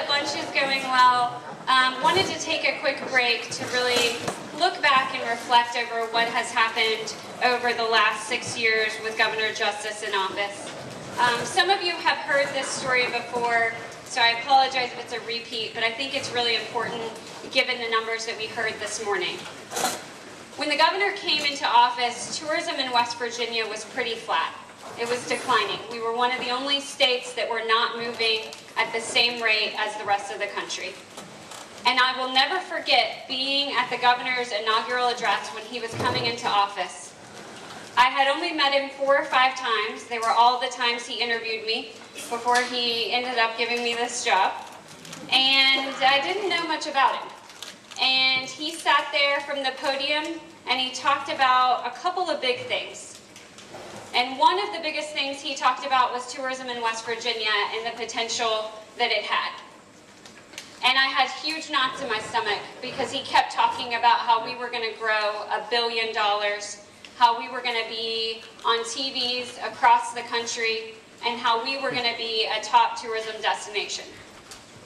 that lunch is going well. Wanted to take a quick break to really look back and reflect over what has happened over the last 6 years with Governor Justice in office. Some of you have heard this story before, so I apologize if it's a repeat, but I think it's really important given the numbers that we heard this morning. When the governor came into office, tourism in West Virginia was pretty flat. It was declining. We were one of the only states that were not moving at the same rate as the rest of the country. And I will never forget being at the governor's inaugural address when he was coming into office. I had only met him 4 or 5 times. They were all the times he interviewed me before he ended up giving me this job. And I didn't know much about him. And he sat there from the podium and he talked about a couple of big things. And one of the biggest things he talked about was tourism in West Virginia and the potential that it had. And I had huge knots in my stomach because he kept talking about how we were going to grow $1 billion, how we were going to be on TVs across the country, and how we were going to be a top tourism destination.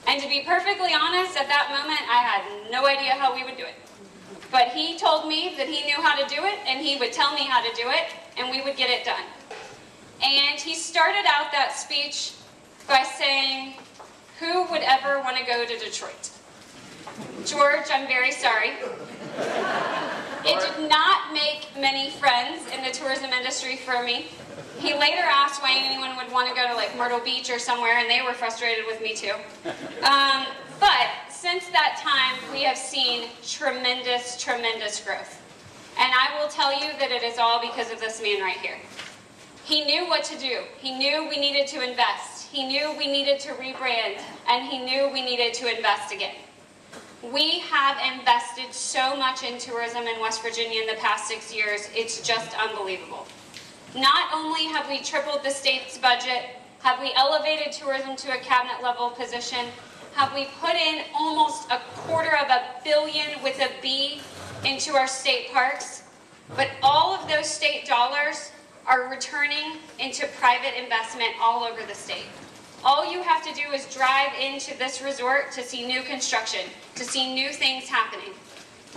And to be perfectly honest, at that moment, I had no idea how we would do it. But he told me that he knew how to do it, and he would tell me how to do it, and we would get it done. And he started out that speech by saying, "Who would ever want to go to Detroit?" George, I'm very sorry. It did not make many friends in the tourism industry for me. He later asked why anyone would want to go to like Myrtle Beach or somewhere, and they were frustrated with me too. But since that time, we have seen tremendous, tremendous growth. And I will tell you that it is all because of this man right here. He knew what to do. He knew we needed to invest. He knew we needed to rebrand, and he knew we needed to invest again. We have invested so much in tourism in West Virginia in the past 6 years, it's just unbelievable. Not only have we tripled the state's budget, have we elevated tourism to a cabinet level position, have we put in almost $250 million with a B into our state parks, but all of those state dollars are returning into private investment all over the state. All you have to do is drive into this resort to see new construction, to see new things happening.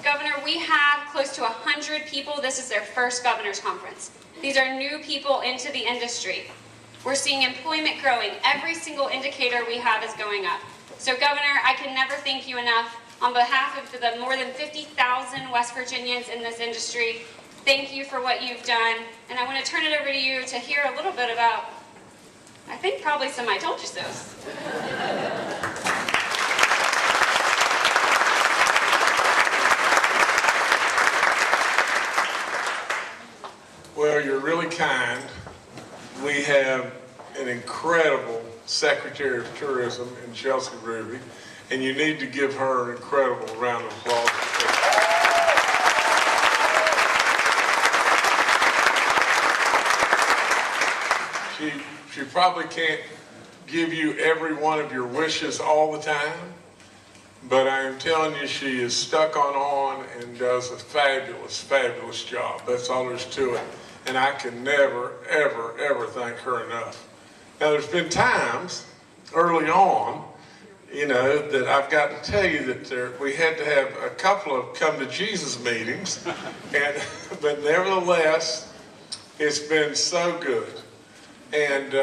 Governor, we have close to 100 people. This is their first governor's conference. These are new people into the industry. We're seeing employment growing. Every single indicator we have is going up. So Governor, I can never thank you enough. On behalf of the more than 50,000 West Virginians in this industry, thank you for what you've done. And I want to turn it over to you to hear a little bit about, I think probably some I told you so's. Well, you're really kind. We have an incredible Secretary of Tourism in Chelsea Ruby, and you need to give her an incredible round of applause. She probably can't give you every one of your wishes all the time, but I am telling you she is stuck on and does a fabulous, fabulous job. That's all there's to it. And I can never, ever, ever thank her enough. Now, there's been times early on, that I've got to tell you that we had to have a couple of come to Jesus meetings, but nevertheless, it's been so good. And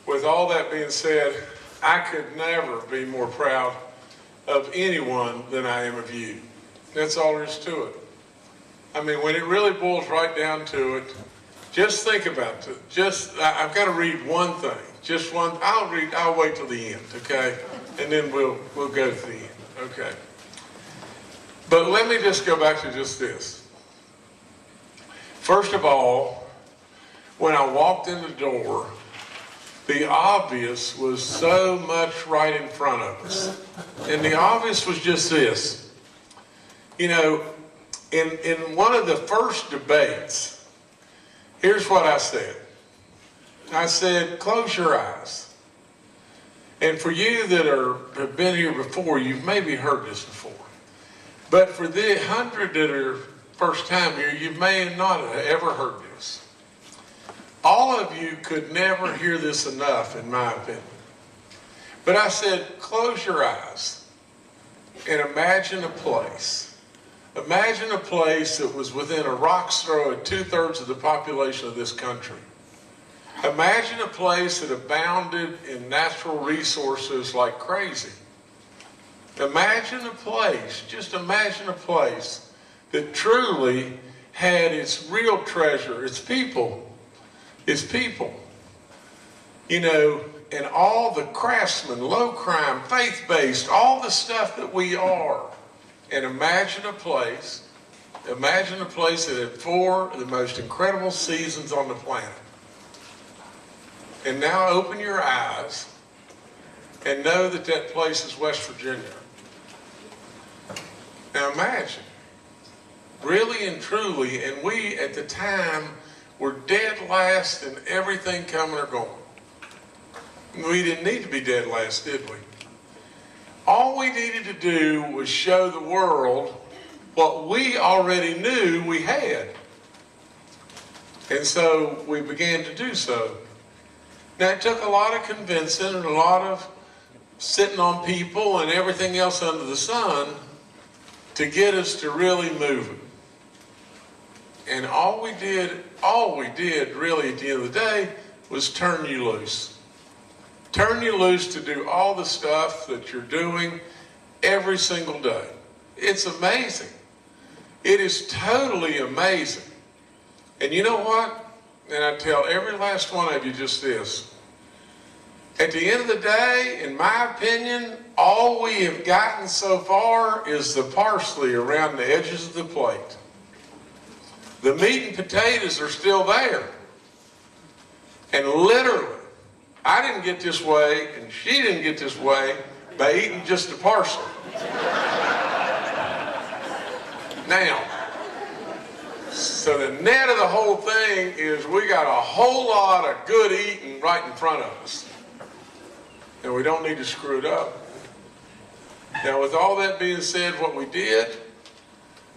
with all that being said, I could never be more proud of anyone than I am of you. That's all there is to it. I mean, when it really boils right down to it, just think about it. I've got to read one thing. Just one. I'll wait till the end, okay? And then we'll go to the end, okay? But let me just go back to just this. First of all, when I walked in the door, the obvious was so much right in front of us. And the obvious was just this. In one of the first debates, here's what I said. I said, close your eyes. And for you that have been here before, you've maybe heard this before. But for the 100 that are first time here, you may not have ever heard this. All of you could never hear this enough, in my opinion. But I said, close your eyes and imagine a place. Imagine a place that was within a rock's throw of 2/3 of the population of this country. Imagine a place that abounded in natural resources like crazy. Imagine a place, just imagine a place that truly had its real treasure, its people. Its people. You know, and all the craftsmen, low crime, faith-based, all the stuff that we are. And imagine a place that had 4 of the most incredible seasons on the planet. And now open your eyes and know that that place is West Virginia. Now imagine, really and truly, and we at the time were dead last in everything coming or going. We didn't need to be dead last, did we? All we needed to do was show the world what we already knew we had. And so we began to do so. Now it took a lot of convincing and a lot of sitting on people and everything else under the sun to get us to really move it. And all we did really at the end of the day was turn you loose. Turn you loose to do all the stuff that you're doing every single day. It's amazing. It is totally amazing. And you know what? And I tell every last one of you just this. At the end of the day, in my opinion, all we have gotten so far is the parsley around the edges of the plate. The meat and potatoes are still there. And literally, I didn't get this way, and she didn't get this way by eating just the parsley. Now, so the net of the whole thing is we got a whole lot of good eating right in front of us. And we don't need to screw it up. Now, with all that being said, what we did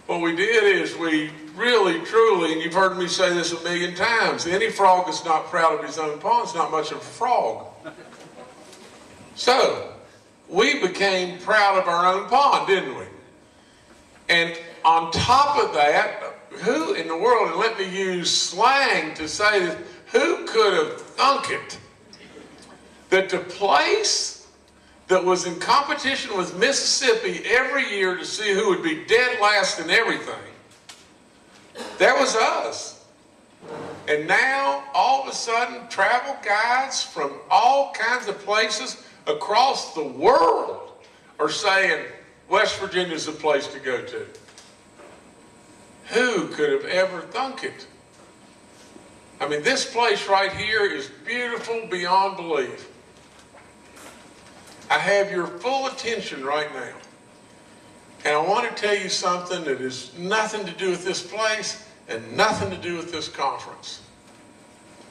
is we really, truly, and you've heard me say this a million times, any frog that's not proud of his own pond is not much of a frog. So, we became proud of our own pond, didn't we? And on top of that, who in the world, and let me use slang to say this, who could have thunk it that the place that was in competition with Mississippi every year to see who would be dead last in everything, that was us. And now, all of a sudden, travel guides from all kinds of places across the world are saying West Virginia is the place to go to. Who could have ever thunk it? I mean, this place right here is beautiful beyond belief. I have your full attention right now. And I want to tell you something that has nothing to do with this place and nothing to do with this conference.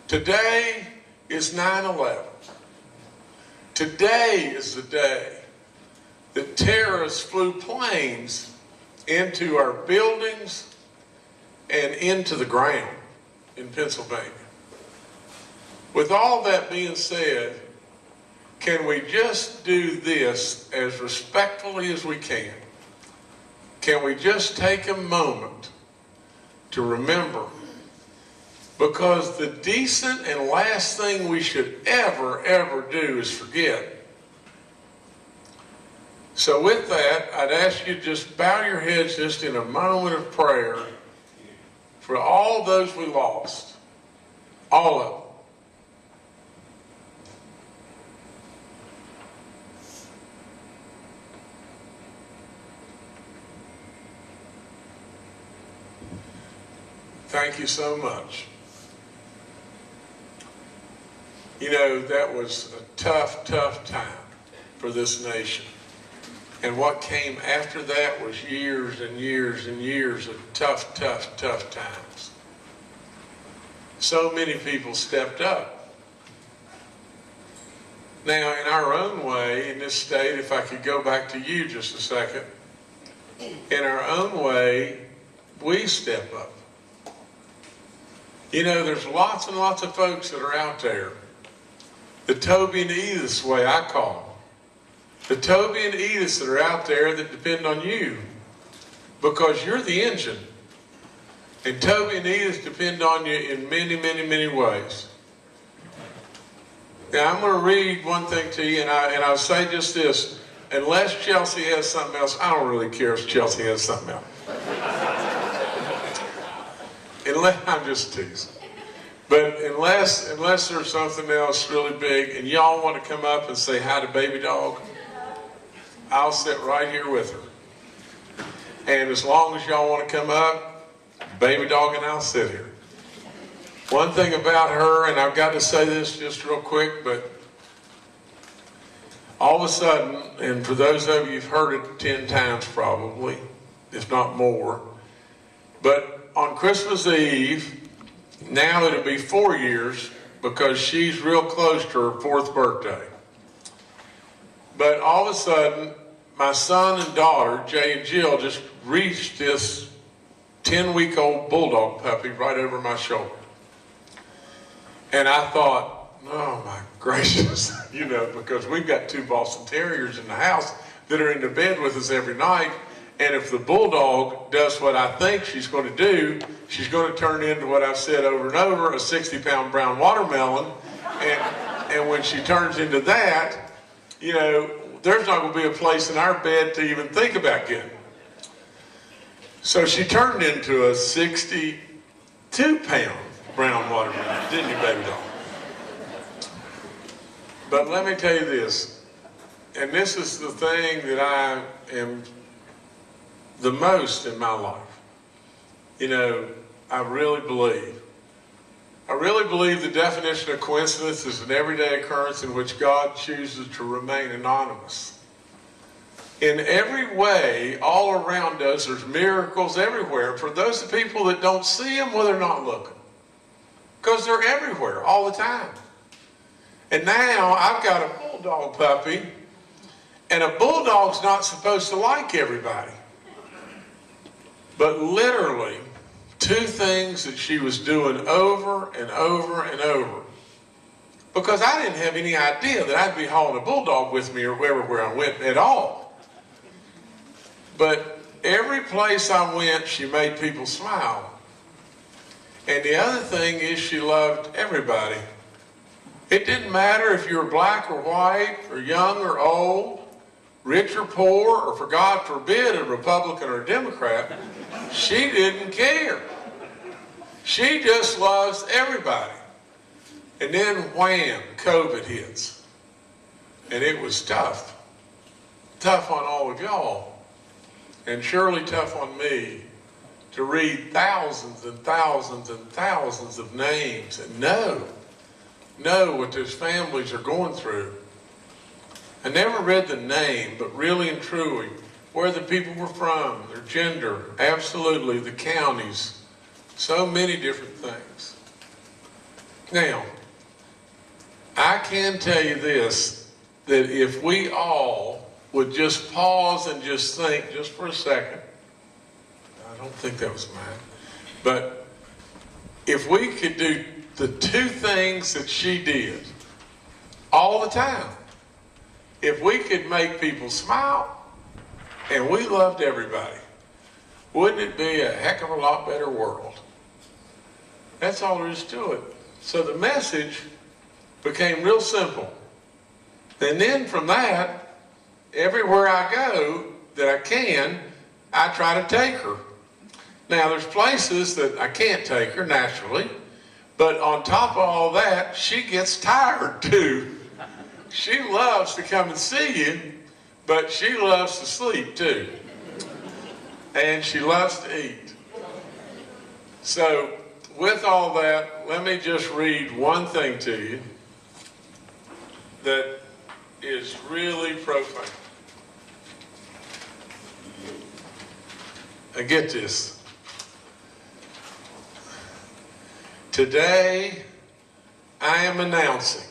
Today is 9/11. Today is the day that terrorists flew planes into our buildings and into the ground in Pennsylvania. With all that being said, can we just do this as respectfully as we can? Can we just take a moment to remember? Because the decent and last thing we should ever do is forget. So with that, I'd ask you to just bow your heads just in a moment of prayer for all those we lost. All of them. Thank you so much. You know, that was a tough time for this nation. And what came after that was years and years and years of tough times. So many people stepped up. Now, in our own way, in this state, if I could go back to you just a second, in our own way, we step up. You know, there's lots and lots of folks that are out there. The Toby and Edith's way, I call the Toby and Ediths that are out there that depend on you, because you're the engine. And Toby and Edith depend on you in many, many, many ways. Now, I'm going to read one thing to you, and I'll say just this. Unless Chelsea has something else, I don't really care if Chelsea has something else. I'm just teasing. But unless there's something else really big, and y'all want to come up and say hi to baby dog, I'll sit right here with her. And as long as y'all want to come up, baby dog and I'll sit here. One thing about her, and I've got to say this just real quick, but all of a sudden, and for those of you who've heard it 10 times probably, if not more, but on Christmas Eve, now it'll be 4 years because she's real close to her 4th birthday. But all of a sudden, my son and daughter, Jay and Jill, just reached this 10-week-old bulldog puppy right over my shoulder. And I thought, oh my gracious, because we've got 2 Boston Terriers in the house that are in the bed with us every night. And if the bulldog does what I think she's going to do, she's going to turn into what I've said over and over, a 60-pound brown watermelon. And when she turns into that, there's not going to be a place in our bed to even think about getting. So she turned into a 62-pound brown watermelon, didn't you, baby doll? But let me tell you this, and this is the thing that I am the most in my life. I really believe the definition of coincidence is an everyday occurrence in which God chooses to remain anonymous. In every way, all around us, there's miracles everywhere for those people that don't see them, well, they're not looking. Because they're everywhere, all the time. And now I've got a bulldog puppy, and a bulldog's not supposed to like everybody. But literally, 2 things that she was doing over and over and over. Because I didn't have any idea that I'd be hauling a bulldog with me or wherever I went at all. But every place I went, she made people smile. And the other thing is she loved everybody. It didn't matter if you were black or white or young or old, rich or poor, or for God forbid, a Republican or a Democrat. She didn't care. She just loves everybody. And then wham, COVID hits. And it was tough. Tough on all of y'all. And surely tough on me to read thousands and thousands and thousands of names and know what those families are going through. I never read the name, but really and truly, where the people were from, their gender, absolutely, the counties, so many different things. Now, I can tell you this, that if we all would just pause and just think just for a second, I don't think that was mine, but if we could do the 2 things that she did all the time, if we could make people smile and we loved everybody, wouldn't it be a heck of a lot better world? That's all there is to it. So the message became real simple. And then from that, everywhere I go that I can, I try to take her. Now, there's places that I can't take her naturally, but on top of all that, she gets tired too. She loves to come and see you, but she loves to sleep too. And she loves to eat. So, with all that, let me just read one thing to you that is really profound. Now get this. Today, I am announcing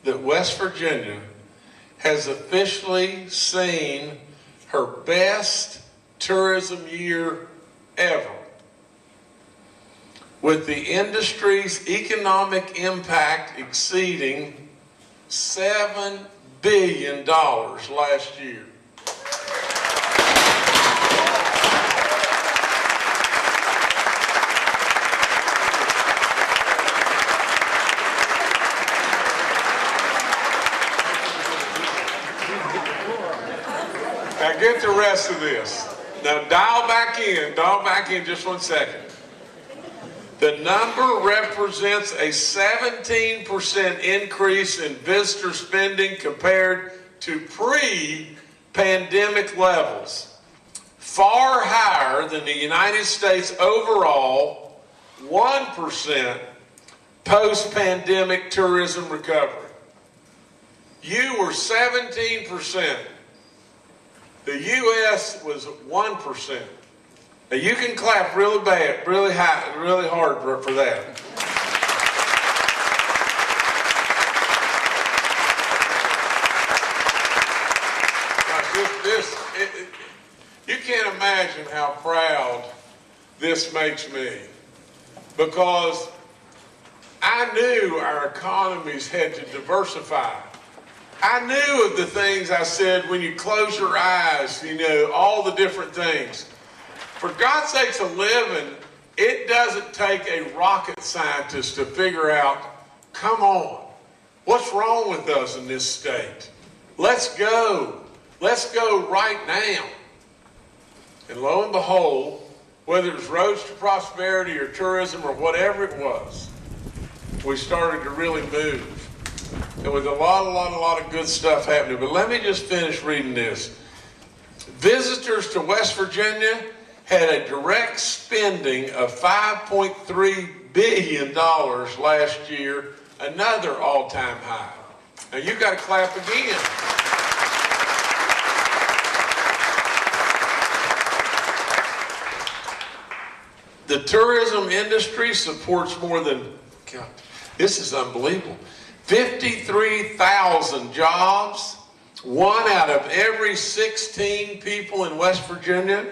that West Virginia has officially seen her best tourism year ever, with the industry's economic impact exceeding $7 billion last year. Now get the rest of this. Now dial back in just 1 second. The number represents a 17% increase in visitor spending compared to pre-pandemic levels. Far higher than the United States overall 1% post-pandemic tourism recovery. You were 17%. The U.S. was 1%. Now you can clap really bad, really high, really hard for that. You can't imagine how proud this makes me, because I knew our economies had to diversify. I knew of the things I said when you close your eyes, all the different things. For God's sakes, a living, it doesn't take a rocket scientist to figure out, come on, what's wrong with us in this state? Let's go. Let's go right now. And lo and behold, whether it was roads to prosperity or tourism or whatever it was, we started to really move. There was a lot of good stuff happening. But let me just finish reading this. Visitors to West Virginia had a direct spending of $5.3 billion last year, another all-time high. Now you got to clap again. The tourism industry supports more than, God, this is unbelievable, 53,000 jobs, 1 out of every 16 people in West Virginia.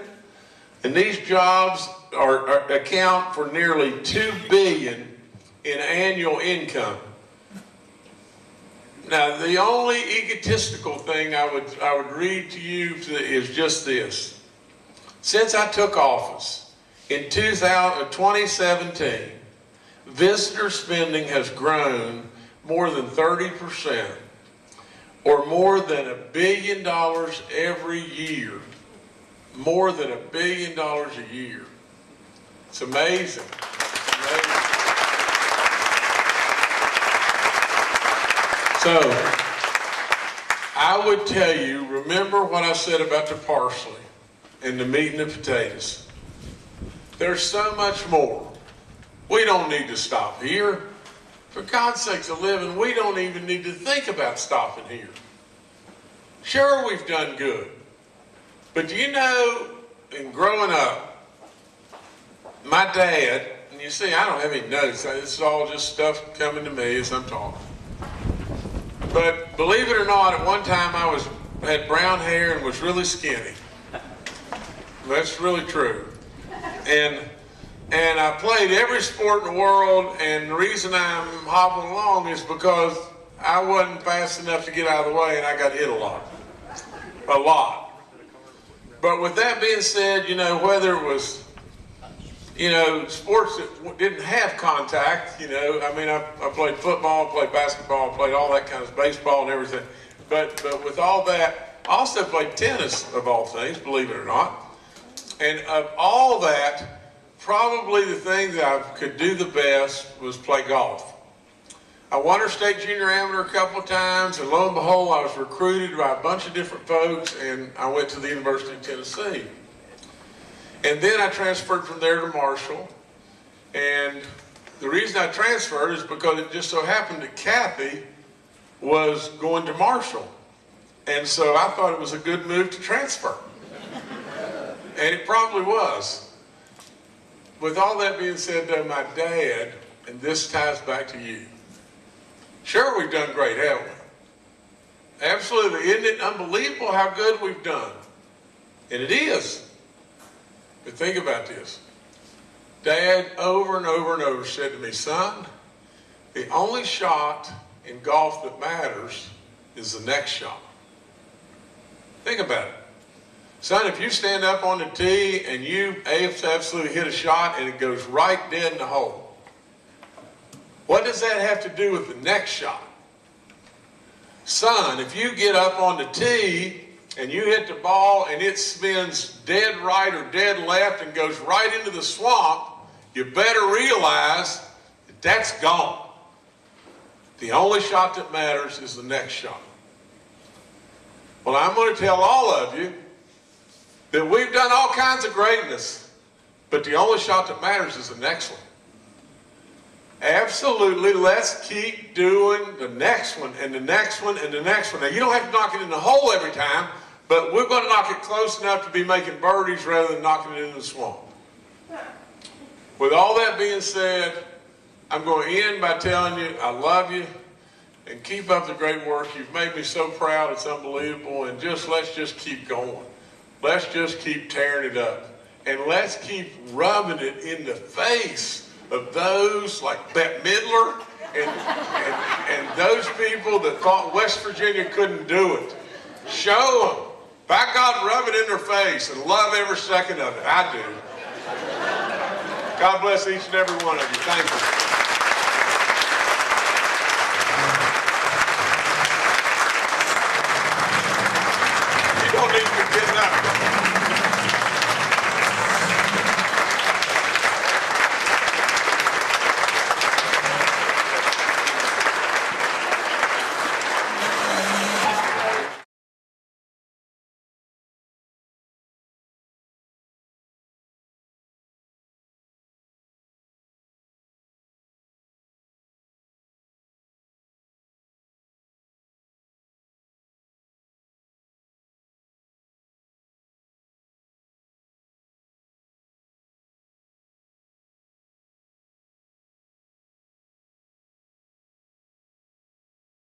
And these jobs account for nearly $2 billion in annual income. Now, the only egotistical thing I would read to you is just this. Since I took office in 2017, visitor spending has grown more than 30%, or more than $1 billion every year. More than $1 billion a year. It's amazing. It's amazing. So, I would tell you, remember what I said about the parsley and the meat and the potatoes. There's so much more. We don't need to stop here. For God's sakes, a living, we don't even need to think about stopping here. Sure, we've done good. But do you know, in growing up, my dad, and you see, I don't have any notes. This is all just stuff coming to me as I'm talking. But believe it or not, at one time I had brown hair and was really skinny. That's really true. And I played every sport in the world, and the reason I'm hobbling along is because I wasn't fast enough to get out of the way, and I got hit a lot. A lot. But with that being said, whether it was, sports that didn't have contact, I played football, played basketball, played all that kind of baseball and everything. But with all that, I also played tennis, of all things, believe it or not. And of all that, probably the thing that I could do the best was play golf. I won our state junior amateur a couple of times, and lo and behold, I was recruited by a bunch of different folks, and I went to the University of Tennessee. And then I transferred from there to Marshall, and the reason I transferred is because it just so happened that Kathy was going to Marshall. And so I thought it was a good move to transfer. And it probably was. With all that being said, though, my dad, and this ties back to you, sure, we've done great, haven't we? Absolutely. Isn't it unbelievable how good we've done? And it is. But think about this. Dad, over and over and over, said to me, son, the only shot in golf that matters is the next shot. Think about it. Son, if you stand up on the tee and you absolutely hit a shot and it goes right dead in the hole, what does that have to do with the next shot? Son, if you get up on the tee and you hit the ball and it spins dead right or dead left and goes right into the swamp, you better realize that that's gone. The only shot that matters is the next shot. Well, I'm going to tell all of you that we've done all kinds of greatness, but the only shot that matters is the next one. Absolutely, let's keep doing the next one and the next one and the next one. Now, you don't have to knock it in the hole every time, but we're going to knock it close enough to be making birdies rather than knocking it into the swamp. With all that being said, I'm going to end by telling you I love you and keep up the great work. You've made me so proud. It's unbelievable. And let's just keep going. Let's just keep tearing it up. And let's keep rubbing it in the face of those like Bette Midler and those people that thought West Virginia couldn't do it. Show them. By God, rub it in their face and love every second of it. I do. God bless each and every one of you. Thank you. You don't need to be getting up.